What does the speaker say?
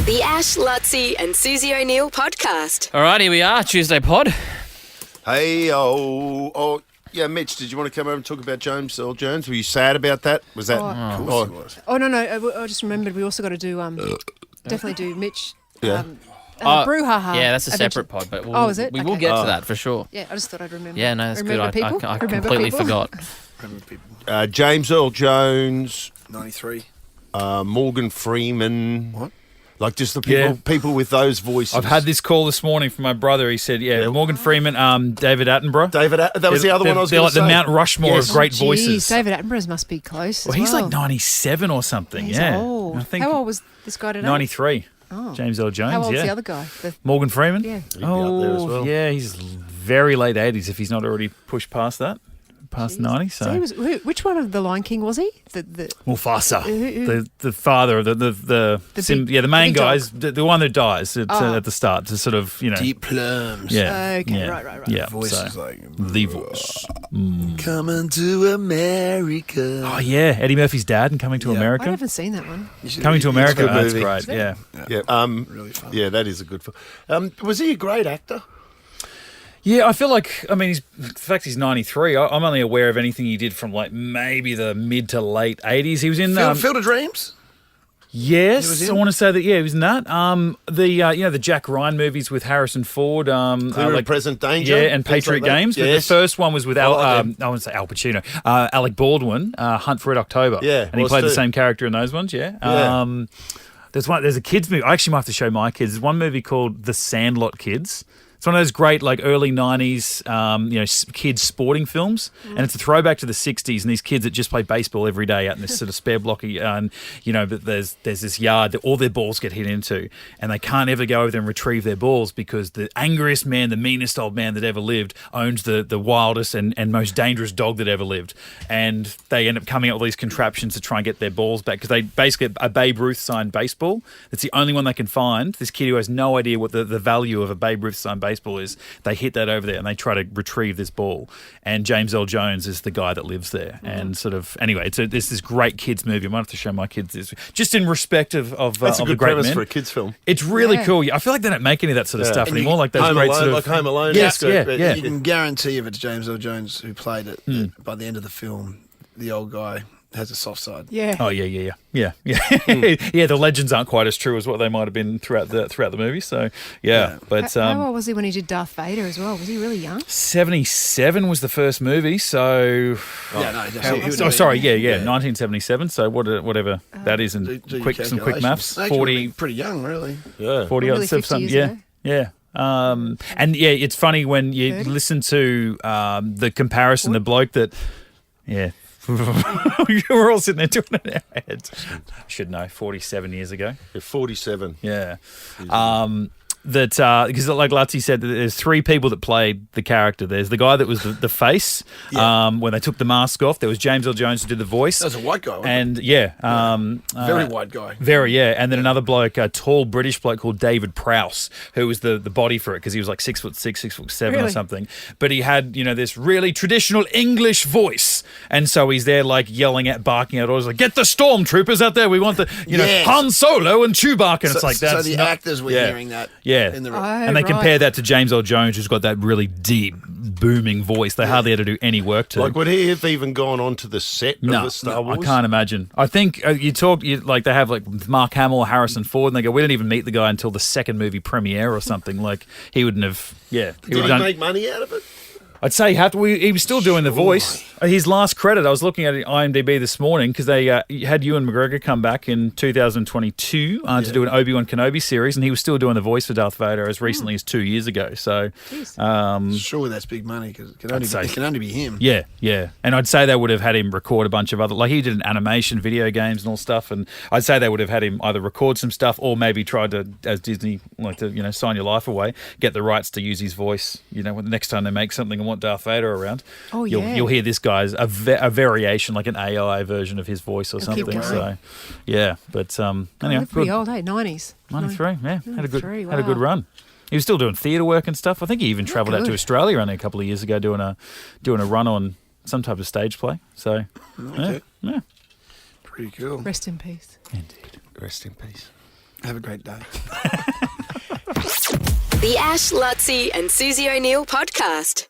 The Ash, Lutzi and Susie O'Neill podcast. All right, here we are, Tuesday pod. Hey, yeah, Mitch, did you want to come over and talk about James Earl Jones? Were you sad about that? Was that? Of course he was. Oh, no, I just remembered we also got to do, definitely do Mitch. Yeah. Brouhaha. Yeah, that's a eventually. separate pod, but is it? we will Okay. get to that for sure. Yeah, I just thought I'd remember. Yeah, no, that's remember good. People? I Remember completely people? forgot. Remember people. James Earl Jones, 93. Morgan Freeman. What? Like just the Yeah. people with those voices. I've had this call this morning from my brother. He said, Morgan Freeman, David Attenborough. That was the other one I was They're going like to say. the Mount Rushmore of great voices. David Attenborough's must be close. Well, he's like 97 or something. He's yeah. old. I think How old was this guy today? 93. Oh. James Earl Jones. How old's yeah. the other guy? Morgan Freeman. Yeah. He'd be up there as well. Yeah, he's very late 80s if he's not already pushed past that, past 90. So he was, which one of the Lion King was he? Mufasa, Who- the father of the main big guy is the one that dies at the start to sort of Deep plums. yeah Okay, yeah, right. yeah Voices so, like the voice. coming to America. Oh yeah, Eddie Murphy's dad in Coming to I America. haven't seen that one. Coming to America, good that's movie. great. Yeah. Yeah, Really fun. yeah, that is a good film. Was he a great actor? Yeah, I feel like, the fact he's 93, I'm only aware of anything he did from like maybe the mid to late 80s. He was in Field of Dreams? yes, was I in? want to say that. Yeah, he was in that. The Jack Ryan movies with Harrison Ford, Clear and Present Danger? yeah, and Things Patriot like that? Games. But the Yes. first one was with I like them. I want to say Al Pacino, Alec Baldwin, Hunt for Red October. Yeah, and he was played the too. same character in those ones. Yeah. Yeah. There's a kids movie. I actually might have to show my kids. There's one movie called The Sandlot Kids. It's one of those great, like, early 90s, kids sporting films. And it's a throwback to the 60s. And these kids that just play baseball every day out in this sort of spare blocky, but there's this yard that all their balls get hit into. And they can't ever go over there and retrieve their balls because the angriest man, the meanest old man that ever lived, owns the wildest and most dangerous dog that ever lived. And they end up coming up with these contraptions to try and get their balls back because they basically a Babe Ruth signed baseball. It's the only one they can find. This kid who has no idea what the value of a Babe Ruth signed baseball is, they hit that over there and they try to retrieve this ball. And James Earl Jones is the guy that lives there. And sort of, anyway, it's this great kids movie. I might have to show my kids this, just in respect of That's a of the good great premise men. for a kids' film. It's really Yeah. cool. I feel like they don't make any of that sort of stuff And anymore. Like those Home great Alone, sort of like Home Alone. Yes, That's good, yeah. You can guarantee if it's James Earl Jones who played it, that by the end of the film, the old guy has a soft side. Yeah. Oh yeah. Yeah. The legends aren't quite as true as what they might have been throughout the movie. So yeah. But How old was he when he did Darth Vader as well? Was he really young? 77 was the first movie. So Yeah, no, he was 1977. So whatever that is, and Do your some quick maths. calculations. Actually, 40, pretty young, really. Yeah. 40 Really odd 50 something. years Yeah. ago. Yeah. And it's funny when you 30? listen to the comparison, the bloke that, yeah. We're all sitting there doing it in our heads. I should know, 47 years ago. Yeah, 47. Yeah. Because like Lutzi said, there's three people that played the character. There's the guy that was the face when they took the mask off. There was James Earl Jones who did the voice. That was a white guy, wasn't And Very white guy. very, yeah. And then another bloke, a tall British bloke called David Prowse, who was the body for it because he was like 6'6", 6'7" or Really? something. But he had, this really traditional English voice. And so he's there like yelling at, barking at orders like, get the stormtroopers out there. We want the, Yes. Han Solo and Chewbacca. And it's like, so that's the not- actors were yeah. hearing that Yeah. in the room. And they compare that to James Earl Jones, who's got that really deep, booming voice. They hardly had to do any work to. Like, would he have even gone onto the set of the Star Wars? I can't imagine. I think they have like Mark Hamill or Harrison Ford, and they go, we didn't even meet the guy until the second movie premiere or something. Like he wouldn't have. Yeah, Did he make money out of it? I'd say he was still doing the voice. His last credit, I was looking at IMDb this morning because they had Ewan McGregor come back in 2022 to do an Obi-Wan Kenobi series, and he was still doing the voice for Darth Vader as recently as 2 years ago. So, Surely that's big money because it can only be him. yeah. And I'd say they would have had him record a bunch of other, like he did an animation, video games and all stuff, and I'd say they would have had him either record some stuff or maybe tried to, as Disney like to, sign your life away, get the rights to use his voice, when the next time they make something and want Darth Vader around. Oh, You'll hear this guy's a variation, like an AI version of his voice or He'll keep something. going. So, yeah. But Oh, anyway, they're pretty good. old, hey? 90s. 93, yeah. Had a good 93, good wow. run. He was still doing theatre work and stuff. I think he even travelled out to good. Australia only a couple of years ago doing a run on some type of stage play. So, Okay. yeah. Pretty cool. Rest in peace. Indeed. Rest in peace. Have a great day. The Ash, Lutzi and Susie O'Neill podcast.